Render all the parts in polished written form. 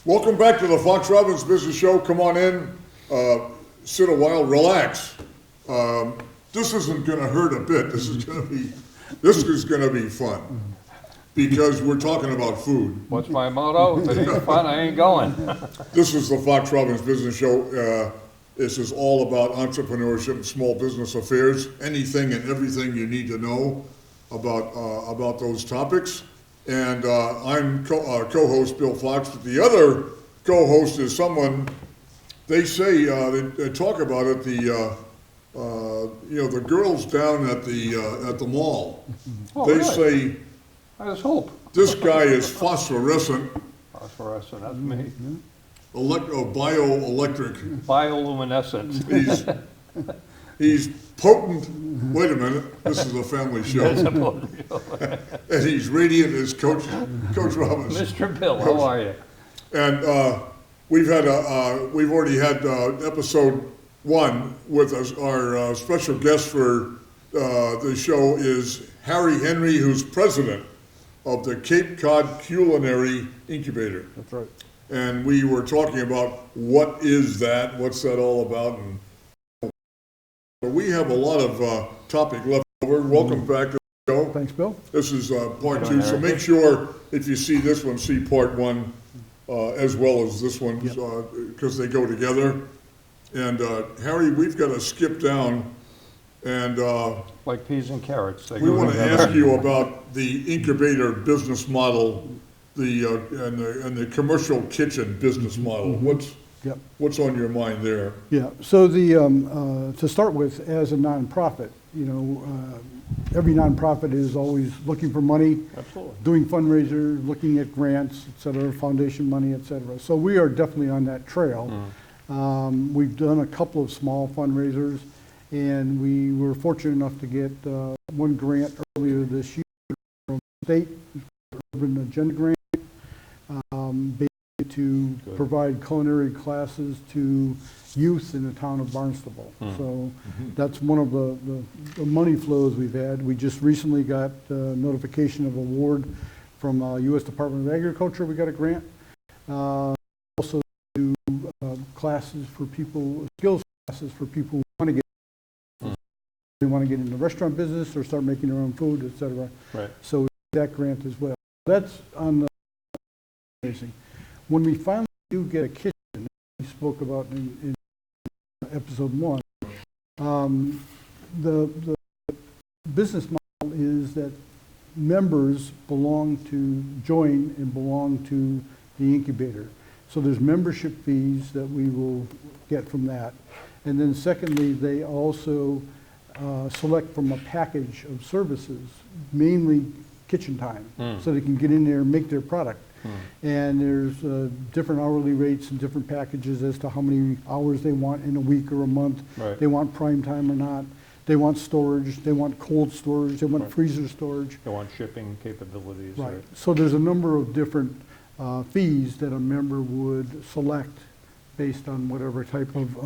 Welcome back to the Fox Robbins Business Show. Come on in, sit a while, relax. This isn't going to hurt a bit. This is going to be fun because we're talking about food. What's my motto? If it ain't fun, I ain't going. This is the Fox Robbins Business Show. This is all about entrepreneurship and small business affairs. Anything and everything you need to know about those topics. And I'm co-host Bill Fox, but the other co-host is someone, they say, they talk about it, the girls down at the mall. Oh, They really? say, I just hope. this guy is phosphorescent, Phosphorescent, that's me. bioelectric. Bioluminescent. He's potent. Wait a minute, this is a family show. And he's radiant as Coach Robbins. Mr. Bill, how are you? And we've already had episode 1 with us. Our special guest for the show is Harry Henry, who's president of the Cape Cod Culinary Incubator. That's right. And we were talking about what is that, what's that all about, and we have a lot of topic left over. Welcome back to the show. Thanks, Bill. This is part 2, so make sure if you see this one, see part 1 as well as this one, because they go together. And Harry, we've got to skip down, and Like peas and carrots. They we go want to together. ask you about the incubator business model, and the commercial kitchen business model. What's on your mind there? Yeah, so to start with, as a nonprofit, every nonprofit is always looking for money, Absolutely. doing fundraisers, looking at grants, et cetera, foundation money, et cetera. So we are definitely on that trail. We've done a couple of small fundraisers, and we were fortunate enough to get one grant earlier this year from the state, Urban Agenda Grant, basically to provide culinary classes to youth in the town of Barnstable. So that's one of the money flows we've had. We just recently got notification of award from U.S. Department of Agriculture. We got a grant. Also do classes for people, skills classes for people who want to get in the restaurant business or start making their own food, et cetera. Right. So that grant as well. That's on the fundraising. When we finally do get a kitchen, we spoke about in episode 1, the business model is that members belong to the incubator. So there's membership fees that we will get from that. And then secondly, they also select from a package of services, mainly kitchen time, so they can get in there and make their product. And there's different hourly rates and different packages as to how many hours they want in a week or a month. Right. They want prime time or not. They want storage. They want cold storage. They want freezer storage. They want shipping capabilities. Right. So there's a number of different fees that a member would select based on whatever type of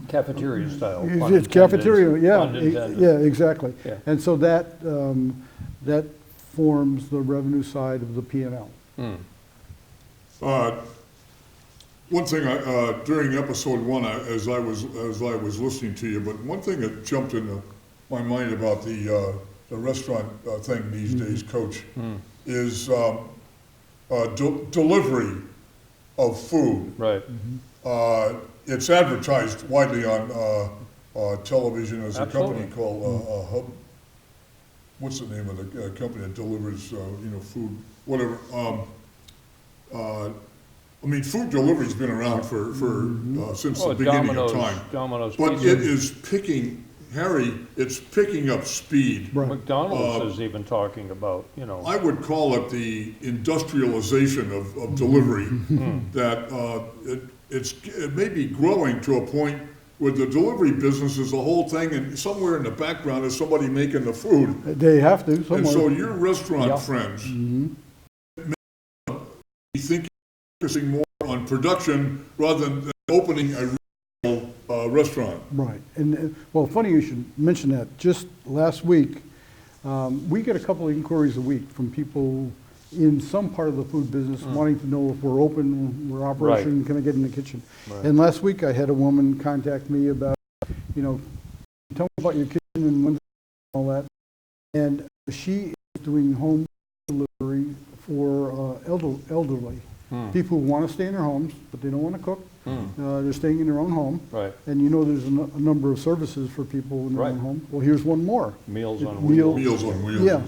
Cafeteria style. it's cafeteria, yeah, Unintended. yeah, exactly. Yeah. And so that that forms the revenue side of the P&L. One thing during episode 1, as I was listening to you, but one thing that jumped into my mind about the restaurant thing these days, Coach, is delivery of food. Right. It's advertised widely on television as Absolutely. a company called Hub. What's the name of the company that delivers food, whatever. I mean, food delivery's been around for since the beginning of time. Domino's But Pizza. it is picking, Harry, it's picking up speed. Right. McDonald's is even talking about, I would call it the industrialization of delivery. That it may be growing to a point where the delivery business is the whole thing, and somewhere in the background is somebody making the food. They have to somewhere. And so your restaurant friends may think focusing more on production rather than opening a real restaurant. Right. And well, funny you should mention that. Just last week, we get a couple of inquiries a week from people in some part of the food business wanting to know if we're open, we're operation, can I get in the kitchen? Right. And last week I had a woman contact me about, tell me about your kitchen and when all that. And she is doing home delivery for elderly. People who want to stay in their homes, but they don't want to cook. They're staying in their own home. Right. And there's a number of services for people in their own Right. home. Well, here's one more. Meals on Meal- wheels. Meals on Wheels. Yeah,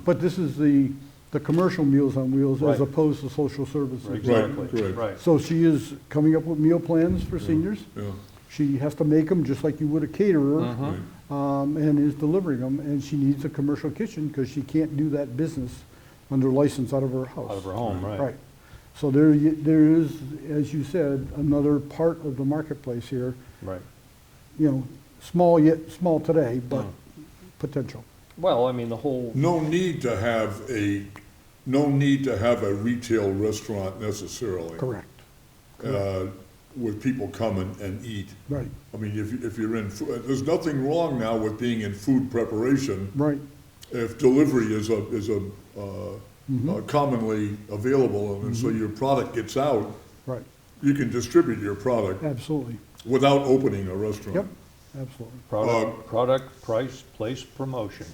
but this is the commercial Meals on Wheels as Right. opposed to social services. Exactly, correct. right. So she is coming up with meal plans for seniors. Yeah. She has to make them just like you would a caterer, Mm-hmm. and is delivering them. And she needs a commercial kitchen because she can't do that business under license out of her house. Out of her home, right. Right. So there is, as you said, another part of the marketplace here. Right. Small yet small today, but potential. Well, I mean, the whole, No need to have a retail restaurant necessarily. Correct. With people come and eat. Right. I mean, if you're in, there's nothing wrong now with being in food preparation. Right. If delivery is commonly available, and so your product gets out, Right. you can distribute your product Absolutely. without opening a restaurant. Yep. Absolutely. product, price, place, promotion.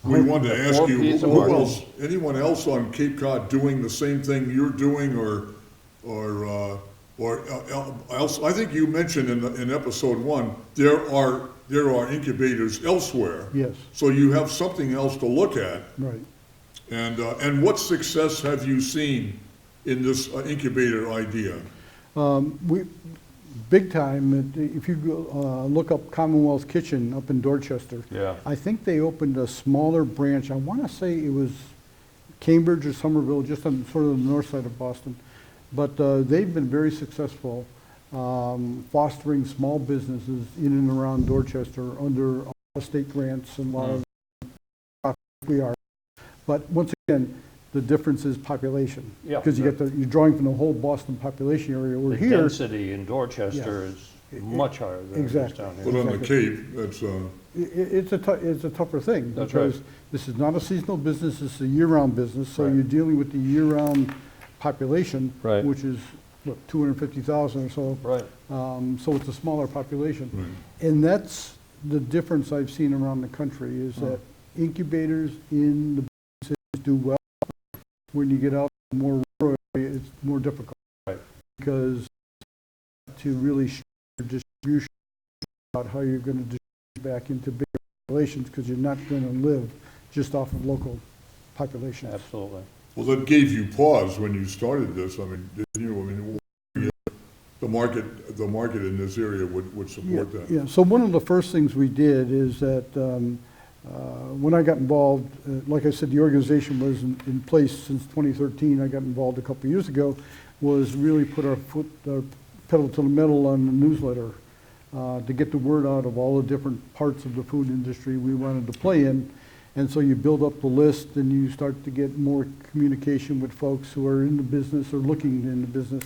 We wanted to ask Four you, Ps of who marketing. else, anyone else on Cape Cod doing the same thing you're doing, or else? I think you mentioned in episode 1, there are incubators elsewhere. Yes. So you have something else to look at. Right. And what success have you seen in this incubator idea? Big time, if you go, look up Commonwealth Kitchen up in Dorchester. Yeah. I think they opened a smaller branch. I want to say it was Cambridge or Somerville, just on sort of the north side of Boston. But they've been very successful fostering small businesses in and around Dorchester under a lot of state grants and a lot of we are. But once again, the difference is population. Yeah. Because you're drawing from the whole Boston population area. We're The here. density in Dorchester is much higher than it is Exactly. down But here. on the Cape, that's, It's a tougher thing. That's right. Because this is not a seasonal business, it's a year-round business, so Right. you're dealing with the year-round population, Right. which is, 250,000 or so. Right. So it's a smaller population. right. And that's the difference I've seen around the country, is that incubators in the big cities do well. When you get out to more rural area, it's more difficult. Right. Because to really share your distribution about how you're going to distribute back into big populations, because you're not going to live just off of local populations. Absolutely. Well, that gave you pause when you started this. I mean, didn't you? I mean, the market in this area would support that. Yeah, so one of the first things we did is that when I got involved, like I said, the organization was in place since 2013. I got involved a couple of years ago, was really put our pedal to the metal on the newsletter to get the word out of all the different parts of the food industry we wanted to play in. And so you build up the list and you start to get more communication with folks who are in the business or looking in the business.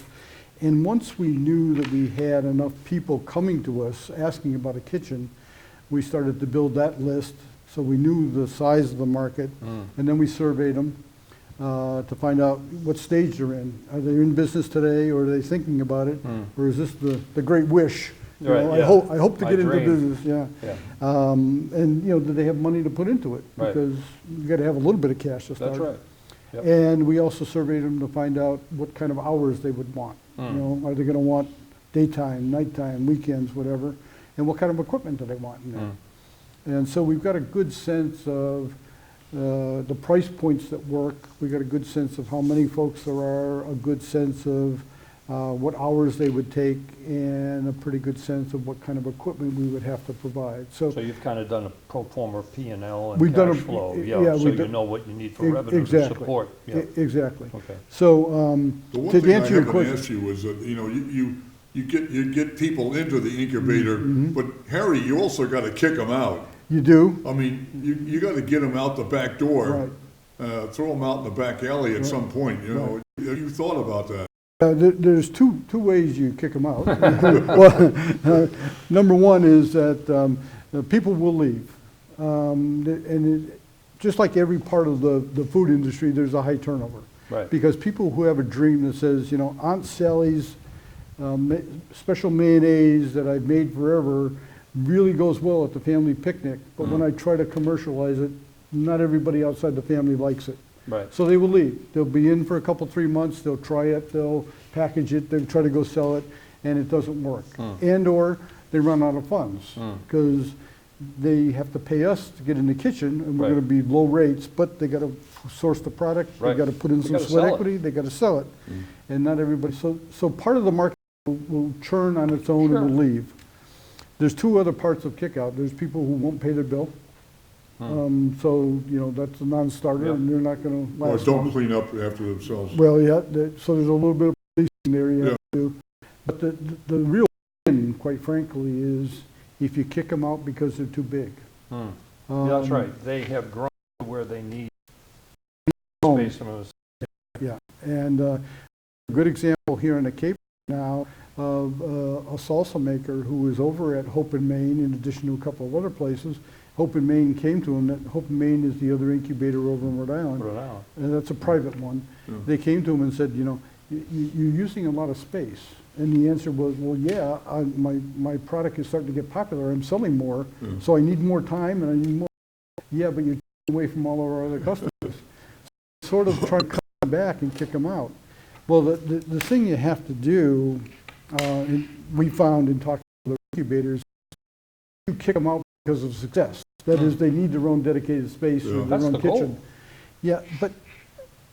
And once we knew that we had enough people coming to us asking about a kitchen, we started to build that list. So we knew the size of the market, and then we surveyed them to find out what stage they're in. Are they in business today, or are they thinking about it, or is this the great wish? You Right, know, yeah. I hope to My get into dream. business. Yeah. Yeah. And do they have money to put into it? Right. Because you got to have a little bit of cash to start. That's right. Yep. And we also surveyed them to find out what kind of hours they would want. Are they going to want daytime, nighttime, weekends, whatever, and what kind of equipment do they want in there? And so we've got a good sense of the price points that work. We got a good sense of how many folks there are, a good sense of what hours they would take, and a pretty good sense of what kind of equipment we would have to provide. So you've kind of done a pro forma P&L and We've done cash a- flow, yeah, so we've you done- know what you need for revenue to Exactly. support. Yeah. Exactly. Okay. So The one to thing I answer your haven't question, asked you is that, you get people into the incubator, but Harry, you also got to kick them out. you do. I mean, you got to get them out the back door, throw them out in the back alley at some point, Have you thought about that? There's two ways you kick them out. Well, number one is that people will leave. And just like every part of the food industry, there's a high turnover. Right. Because people who have a dream that says, Aunt Sally's special mayonnaise that I've made forever really goes well at the family picnic, but when I try to commercialize it, not everybody outside the family likes it. Right. So they will leave. They'll be in for a couple, 3 months, they'll try it, they'll package it, they'll try to go sell it, and it doesn't work. And/or they run out of funds, because they have to pay us to get in the kitchen, and we're Right. gonna be low rates, but they gotta source the product, they Right. gotta put in They some gotta sweat sell it. equity, they gotta sell it. And not everybody, so part of the market will churn on its own and will leave. There's two other parts of kickout. There's people who won't pay their bill. So, that's a non-starter, Yep. and they're not gonna Or last don't long. clean up after themselves. Well, yeah, so there's a little bit of policing there you have to do. But the real win, quite frankly, is if you kick them out because they're too big. Yeah, that's right. They have grown to where they need space from us. Yeah, and a good example here in the Cape now of a salsa maker who was over at Hope in Maine, in addition to a couple of other places. Hope in Maine came to him. That Hope in Maine is the other incubator over in Rhode Island. Put it out. And that's a private one. They came to him and said, you're using a lot of space. And the answer was, well, yeah, my product is starting to get popular. I'm selling more, so I need more time and I need more. Yeah, but you're taking away from all of our other customers. Sort of try to cut them back and kick them out. Well, the thing you have to do, and we found in talking to the incubators, you kick them out because of success. That is, they need their own dedicated space or their That's own the kitchen. goal. Yeah, but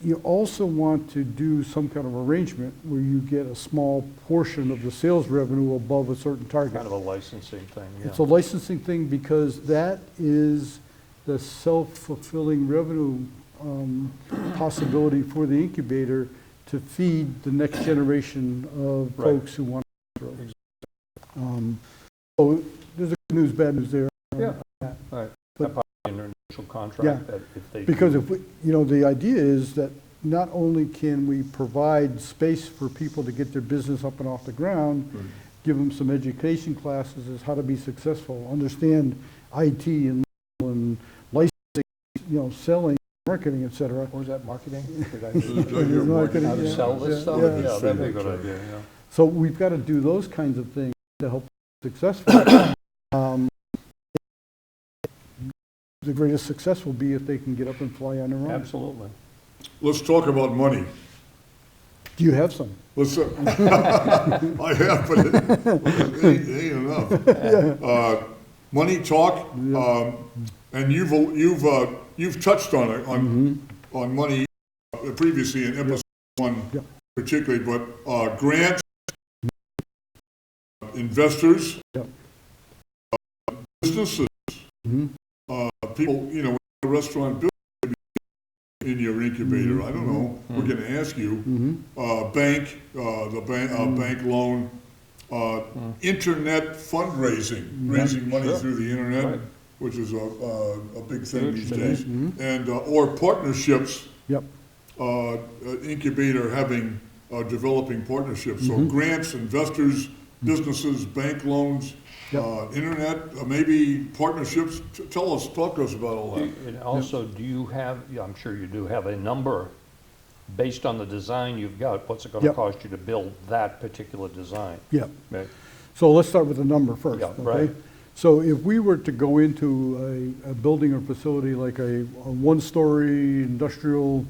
you also want to do some kind of arrangement where you get a small portion of the sales revenue above a certain target. Kind of a licensing thing, yeah. It's a licensing thing because that is the self-fulfilling revenue possibility for the incubator to feed the next generation of Right. folks who want to grow. So there's a good news, bad news there. Yeah. that. Right. But- That probably in their initial contract that if they. Because if we, the idea is that not only can we provide space for people to get their business up and off the ground, give them some education classes as how to be successful, understand IT and licensing, selling, marketing, et cetera. Or is that marketing? Did I It's marketing, How to yeah, sell this yeah, stuff? yeah. Yeah, that'd be a good idea, yeah. So we've got to do those kinds of things to help successful. The greatest success will be if they can get up and fly on their own. Absolutely. Let's talk about money. Do you have some? Let's, I have, but it ain't enough. Money talk, and you've touched on it, on money previously in episode 1 Yep. particularly, but grants, investors, Yep. Businesses, people, a restaurant business in your incubator, I don't know, we're gonna ask you, bank, bank loan, internet fundraising, raising money through the internet, Right. which is a big thing Huge these today. days, and, or partnerships, Yep. incubator having, developing partnerships, so grants, investors, businesses, bank loans, internet, maybe partnerships. Talk to us about all that. And also, do you have, I'm sure you do have a number, based on the design you've got, what's it gonna Yep. cost you to build that particular design? Yep. Right. So let's start with the number first, Yeah, okay? right. So if we were to go into a building or facility like a one-story industrial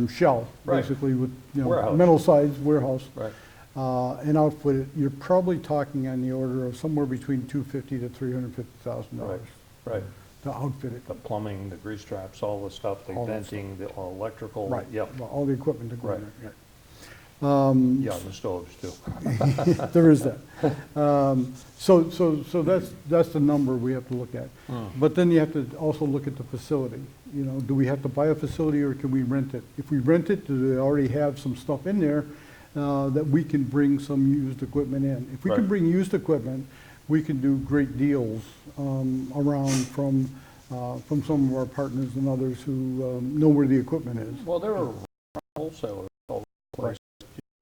shell, Right. basically with, Warehouse. metal sides, warehouse, Right. and outfit it, you're probably talking on the order of somewhere between $250,000 to $350,000 Right. to outfit it. The plumbing, the grease traps, all the stuff, the All that venting, the electrical. Right. Yep. Well, all the equipment to go in Right. there. Yeah, the stoves too. There is that. So that's the number we have to look at. But then you have to also look at the facility. Do we have to buy a facility or can we rent it? If we rent it, do they already have some stuff in there that we can bring some used equipment in? If we can Right. bring used equipment, we can do great deals around from some of our partners and others who know where the equipment is. Well, there are wholesalers all over the place.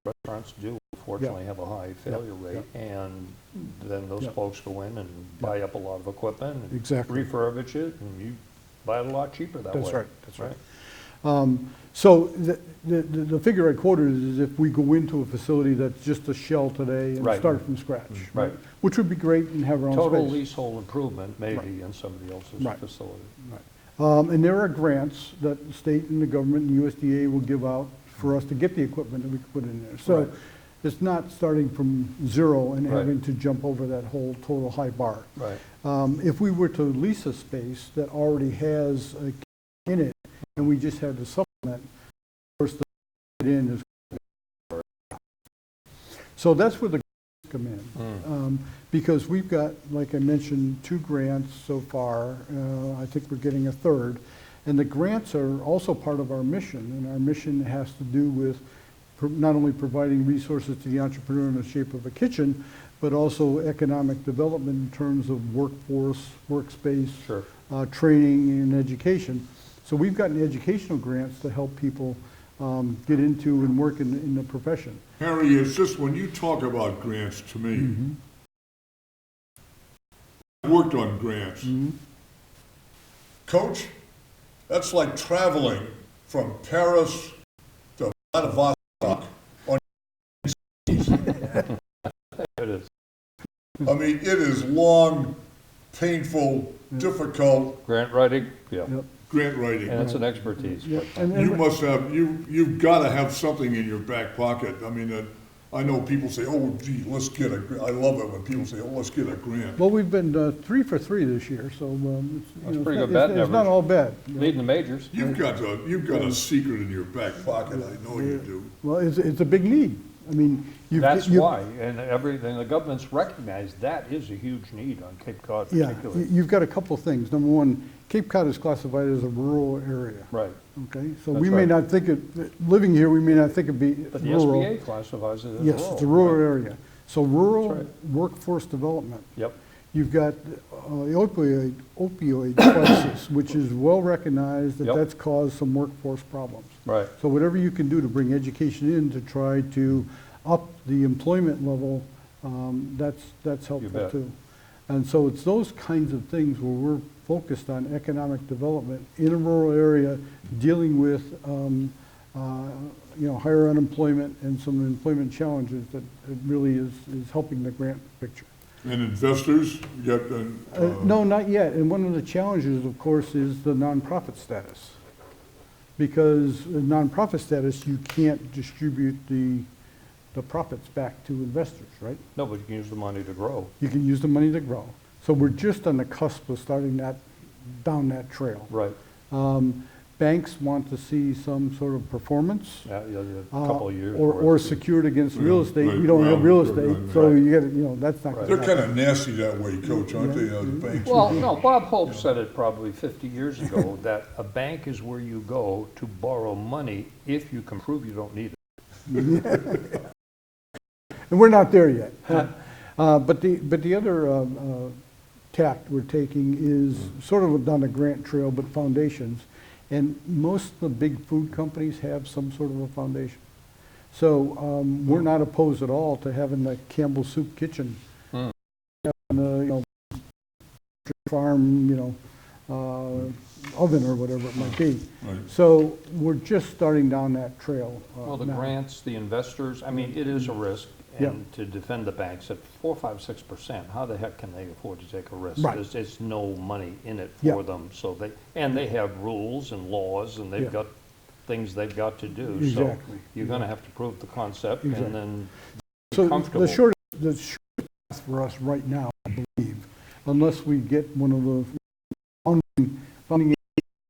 Restaurants do fortunately have a high failure rate, and then those Yeah. folks go in and buy up a lot of equipment and Exactly. refurbish it, and you buy it a lot cheaper that way. That's right, that's right. So the figure I quoted is if we go into a facility that's just a shell today and Right. start from scratch. Right. Which would be great and have our own Total space. leasehold improvement maybe Right. in somebody else's Right. facility. And there are grants that the state and the government and USDA will give out for us to get the equipment that we can put in there. So Right. it's not starting from zero and Right. having to jump over that whole total high bar. Right. If we were to lease a space that already has a in it and we just had to supplement, of course, the in is. So that's where the grants come in. Because we've got, like I mentioned, 2 grants so far. I think we're getting a third. And the grants are also part of our mission. And our mission has to do with not only providing resources to the entrepreneur in the shape of a kitchen, but also economic development in terms of workforce, workspace, Sure. Training and education. So we've gotten educational grants to help people get into and work in the profession. Harry, it's just when you talk about grants to me, I worked on grants. Coach, that's like traveling from Paris to Vladivostok on It is. I mean, it is long, painful, difficult Grant writing, yeah. Yep. grant writing. And it's an expertise. Yeah, but- and- You must have, you've got to have something in your back pocket. I mean, I know people say, oh, gee, let's get a grant. I love it when people say, oh, let's get a grant. Well, we've been 3 for 3 this year, so That's pretty good it's batting not average. all bad. Leading the majors. You've got a secret in your back pocket. I know you do. Well, it's a big need. I mean, That's why, and everything, the government's recognized that is a huge need on Cape Cod Yeah, particularly. you've got a couple of things. Number one, Cape Cod is classified as a rural area. Right, Okay, so That's we may right. not think living here, we may not think it'd be but the rural. SBA classifies it as rural. Yes, it's a rural Right. area. So rural That's workforce development. Yep, You've got the opioid crisis, which is well recognized that Yep. that's caused some workforce problems. right, So whatever you can do to bring education in to try to up the employment level, that's helpful bet. too. And so it's those kinds of things where we're focused on economic development in a rural area, dealing with higher unemployment and some employment challenges that it really is helping the grant picture. And investors, you got, No, not yet. And one of the challenges, of course, is the nonprofit status. Because in nonprofit status, you can't distribute the profits back to investors, right? no, but you can use the money to grow. You can use the money to grow. So we're just on the cusp of starting down that trail. Right, Banks want to see some sort of performance. yeah, a couple of years. Or worth. secured against real estate. right, We don't have real right, estate, right, so right. you got that's not Right. gonna they're happen. kind of nasty that way, Coach, aren't they, the banks? Well, no, Bob Hope said it probably 50 years ago, that a bank is where you go to borrow money if you can prove you don't need it. And we're not there yet. But the other tact we're taking is sort of down the grant trail, but foundations. And most of the big food companies have some sort of a foundation. So we're not opposed at all to having the Campbell Soup Kitchen, Hmm. farm, oven or whatever it might be. Right. So we're just starting down that trail Well, the now. grants, the investors, I mean, it is a risk. Yeah. And to defend the banks at 4, 5, 6%, how the heck can they afford to take a risk? Right. There's no money in it Yeah. for them, so they have rules and laws, and they've Yeah. got things they've got to do. Exactly. So you're gonna have to prove the concept and Exactly. then be So comfortable. the short path for us right now, I believe, unless we get one of the funding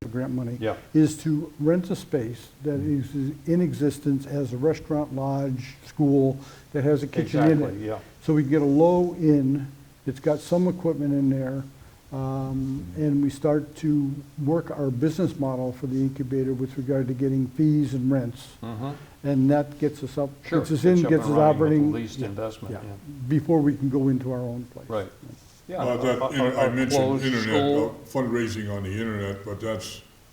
for grant money, Yeah, is to rent a space that is in existence as a restaurant, lodge, school, that has a kitchen in it. exactly, yeah. So we can get a low in, it's got some equipment in there, and we start to work our business model for the incubator with regard to getting fees and rents. Mhm. And that gets us up, Sure. gets us in, Gets you up gets and us running with the operating. least investment, yeah, yeah. before we can go into our own place. Right. Yeah. I mentioned closed internet, school. fundraising on the internet, but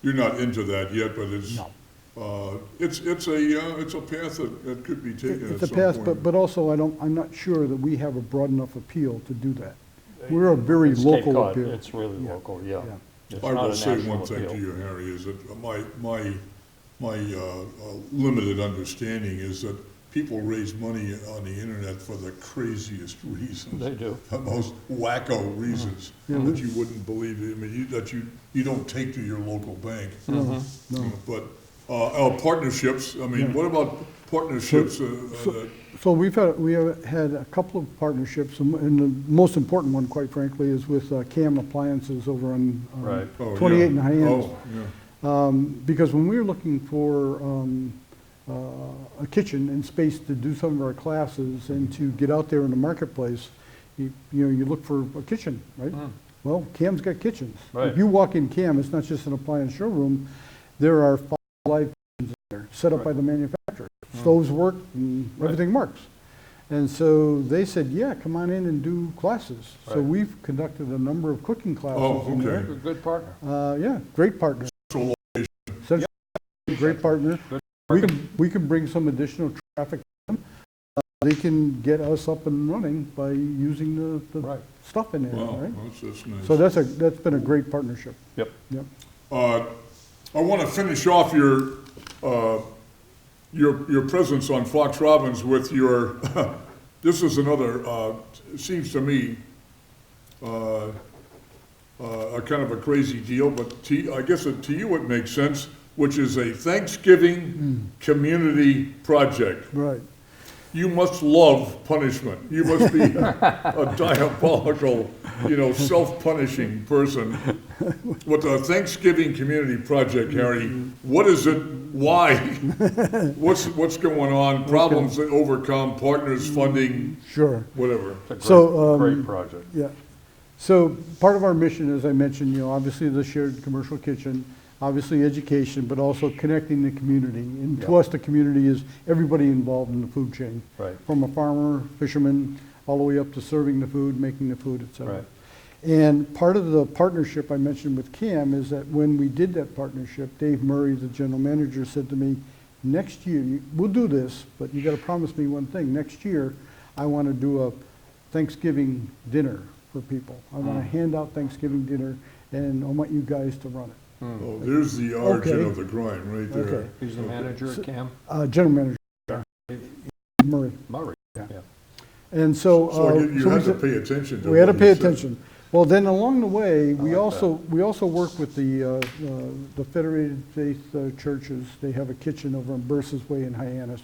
you're not into that yet, but No. it's a path that could be taken It's at a some path, point. but also I'm not sure that we have a broad enough appeal to do that. We're a very It's Cape local Cod. appeal. It's really Yeah. local, yeah. It's I not will a say national one thing to appeal. you, Harry, is that my limited understanding is that people raise money on the internet for the craziest reasons. They do. The most wacko reasons Yeah, that you wouldn't believe. I mean, that you don't take to your local bank. No. But partnerships, I mean, what about partnerships? So we have had a couple of partnerships, and the most important one, quite frankly, is with CAM Appliances over on Right. 28 and Hyannis. Oh, yeah. Because when we were looking for a kitchen and space to do some of our classes and to get out there in the marketplace, you look for a kitchen, right? Well, CAM's got kitchens. Right. If you walk in CAM, it's not just an appliance showroom. There are 5 live kitchens there, set up by the manufacturer. Stoves work and everything works. And so they said, yeah, come on in and do classes. So Right. we've conducted a number of cooking classes. Oh, in there. okay. You're a good partner. Yeah, great partner. So Central, great partner. Good We can bring some additional traffic to them. They can get us up and running by using the Right. stuff in there, wow, right? that's nice. So that's been a great partnership. Yep. Yep. I want to finish off your presence on Fox Robbins with your, this is another, seems to me, a kind of a crazy deal, but I guess to you it makes sense, which is a Thanksgiving community project. Right. You must love punishment. You must be a diabolical, self-punishing person. With the Thanksgiving Community Project, Harry, what is it? Why? What's going on? Problems to overcome, partners, funding, Sure. whatever. It's a great project. Yeah. So part of our mission, as I mentioned, obviously the shared commercial kitchen, obviously education, but also connecting the community. And to Yeah. us, the community is everybody involved in the food chain. Right. From a farmer, fisherman, all the way up to serving the food, making the food, et cetera. Right. And part of the partnership I mentioned with CAM is that when we did that partnership, Dave Murray, the general manager, said to me, next year, we'll do this, but you gotta promise me one thing. Next year, I wanna do a Thanksgiving dinner for people. I wanna hand out Thanksgiving dinner, and I want you guys to run it. Oh, there's the origin Okay. of the grind right there. Okay. He's the manager at CAM? General manager, Murray. Murray. Yeah. Yeah. And so. So you so we had to said- pay attention to We had to what pay he said. attention. Well, then along the way, we like also work with the Federated Faith Churches. They have a kitchen over on Bursa's Way in Hyannis.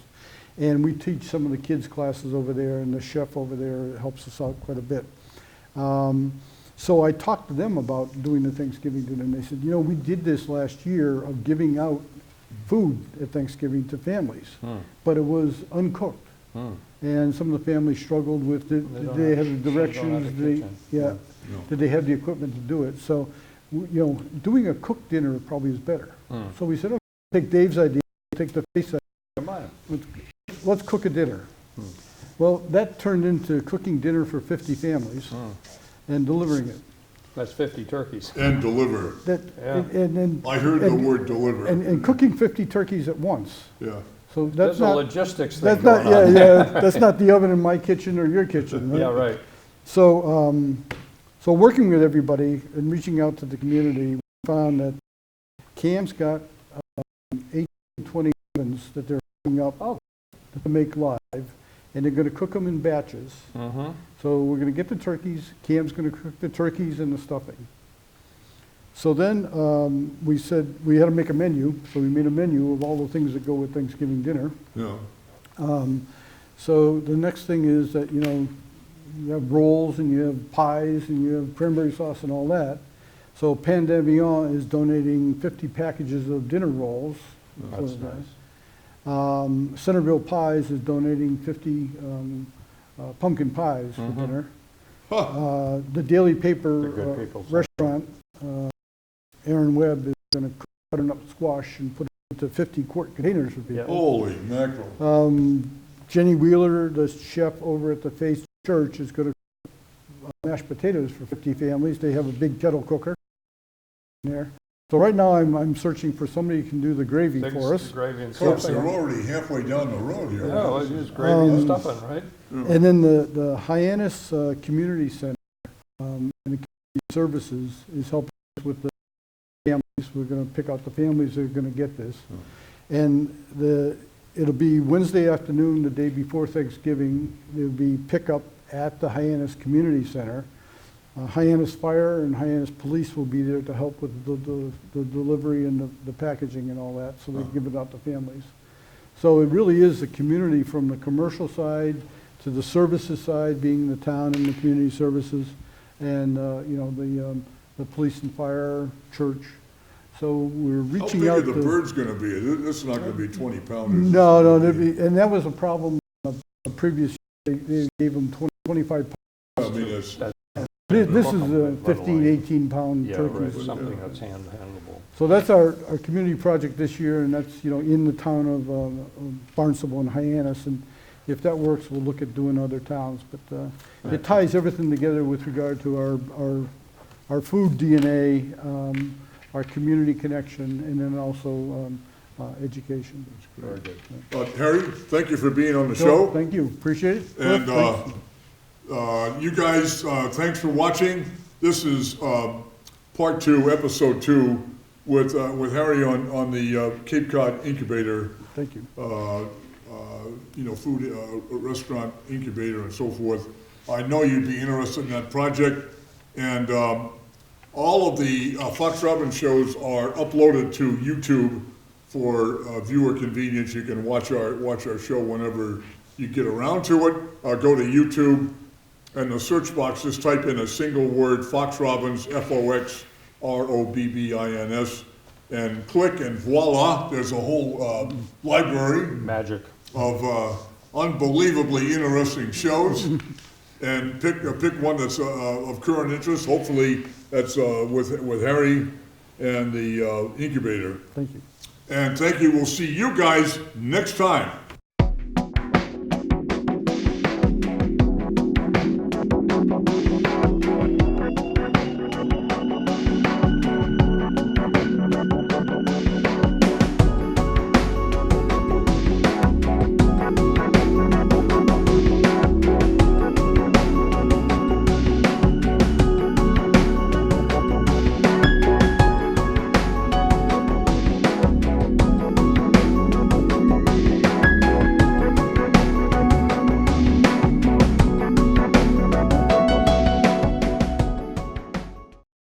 And we teach some of the kids' classes over there, and the chef over there helps us out quite a bit. So I talked to them about doing the Thanksgiving dinner, and they said, we did this last year of giving out food at Thanksgiving to families, but it was uncooked. And some of the families struggled with, did don't they have have- the some don't have directions? a Did they- kitchen. Yeah, No. did they have the equipment to do it? So, doing a cooked dinner probably is better. So we said, okay, take Dave's idea, take the face idea, Combine 'em. let's cook a dinner. Well, that turned into cooking dinner for 50 families and delivering it. That's 50 turkeys. And deliver. That, Yeah. and, I heard the and- word deliver. and cooking 50 turkeys at once. Yeah. So There's that's a not, logistics thing that's not, going yeah, on. yeah, that's not the oven in my kitchen or your kitchen, right? Yeah, right. So, so working with everybody and reaching out to the community, we found that CAM's got 18, 20 ovens that they're hooking up to make live, and they're gonna cook them in batches. So we're gonna get the turkeys, CAM's gonna cook the turkeys and the stuffing. So then we said we had to make a menu, so we made a menu of all the things that go with Thanksgiving dinner. Yeah. So the next thing is that, you have rolls and you have pies and you have cranberry sauce and all that. So Pan d'Avion is donating 50 packages of dinner rolls. That's for nice. Centerville Pies is donating 50 pumpkin pies for dinner. The Daily Paper They're good people. restaurant, Aaron Webb is going to cut up squash and put it into 50-quart containers for people. Yeah. Holy mackerel. Jenny Wheeler, the chef over at the Faith Church, is going to cook mashed potatoes for 50 families. They have a big kettle cooker in there. So right now I'm searching for somebody who can do the gravy Things, for us. Gravy and Folks, stuffing. they're already halfway down the road here. Yeah, well, it's gravy and stuffing, right? And then the Hyannis Community Center and the Community Services is helping us with the families. We're gonna pick out the families that are gonna get this. And it'll be Wednesday afternoon, the day before Thanksgiving. There'll be pickup at the Hyannis Community Center. Hyannis Fire and Hyannis Police will be there to help with the delivery and the packaging and all that, so they give it out to families. So it really is the community, from the commercial side to the services side, being the town and the community services, and the police and fire, church. So we're How reaching big out are the to. birds gonna be? This is not gonna be 20 pounders. No, and that was a problem the previous year. They gave them 25 pounds. I mean, it's, This is a By the 15, way. 18-pound Yeah, turkey. right, something that's handleable. So that's our community project this year, and that's, in the town of Barnstable and Hyannis. And if that works, we'll look at doing other towns. But it ties everything together with regard to our food DNA, our community connection, and then also education. Very good. Harry, thank you for being on the So, show. thank you, appreciate it. And Thanks. you guys, thanks for watching. This is part 2, episode 2, with Harry on the Cape Cod Incubator, Thank you. food restaurant incubator and so forth. I know you'd be interested in that project, and all of the Fox Robbins shows are uploaded to YouTube for viewer convenience. You can watch our show whenever you get around to it. Go to YouTube, and the search box, just type in a single word, Fox Robbins, FOXROBBINS, and click, and voila, there's a whole library Magic. of unbelievably interesting shows. And pick one that's of current interest. Hopefully that's with Harry and the incubator. Thank you. And thank you. We'll see you guys next time.